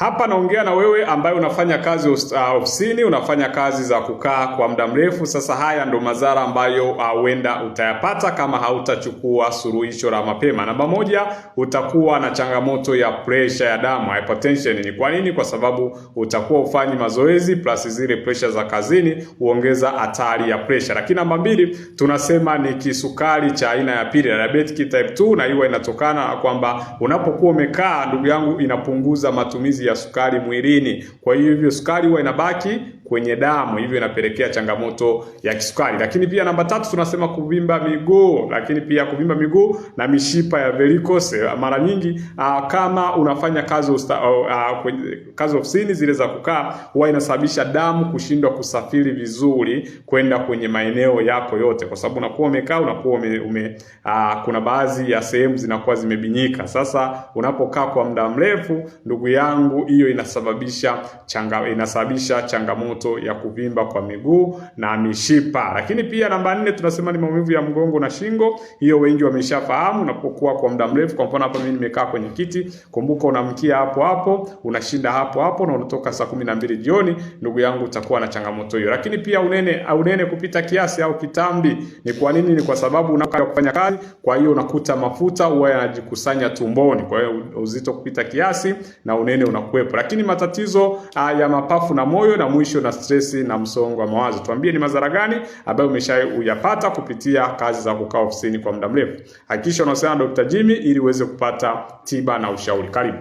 Hapa naongea na wewe ambaye unafanya kazi ofisini, unafanya kazi za kukaa kwa muda mrefu. Sasa haya ndo madhara ambayo huenda utayapata kama hautachukua suluhisho la mapema. Namba moja, utakuwa na changamoto ya pressure ya damu, hypertension. Ni kwa nini? Kwa sababu utakuwa ufanyi mazoezi plus zile pressure za kazini huongeza hatari ya pressure. Lakini namba mbili, tunasema ni kisukari cha aina ya pili, diabetic type 2, na hiyo inatokana kwamba unapokuwa umekaa, ndugu yangu, inapunguza matumizi ya sukari mwilini. Kwa hivyo sukari huwa inabaki kwenye damu, hivyo inapelekea changamoto ya kisukari. Lakini pia namba tatu, tunasema kuvimba miguu. Lakini pia kuvimba miguu na mishipa ya varicose. Mara nyingi kama unafanya kazi ofisini zile za kukaa, huwa inasababisha damu kushindwa kusafiri vizuri kwenda kwenye maeneo yako yote, kwa sababu unakuwa umekaa, unakuwa kuna baadhi ya sehemu zinakuwa zimebinyika. Sasa unapokaa kwa muda mrefu, ndugu yangu, hiyo inasababisha changamoto ya kuvimba kwa miguu na mishipa. Lakini pia namba 4, tunasema ni maumivu ya mgongo na shingo. Hiyo wengi wameshafahamu. Unapokuwa kwa muda mrefu, kwa mfano hapa mimi nimekaa kwenye kiti, kumbuka unamkia hapo hapo, unashinda hapo hapo na unatoka saa 12 jioni, ndugu yangu, utakuwa na changamoto hiyo. Lakini pia unene kupita kiasi au kitambi. Ni kwa nini? Ni kwa sababu unakaa kufanya kazi, kwa hiyo unakuta mafuta huwa yanajikusanya tumboni, kwa hiyo uzito kupita kiasi na unene unakuwepo. Lakini matatizo ya mapafu na moyo, na mwisho na stress na msongo wa mawazo. Tuambie ni madhara gani ambayo umeshayapata kupitia kazi za kukaa ofisini kwa muda mrefu. Hakikisha unasema na Dr. Jimmy ili uweze kupata tiba na ushauri. Karibu.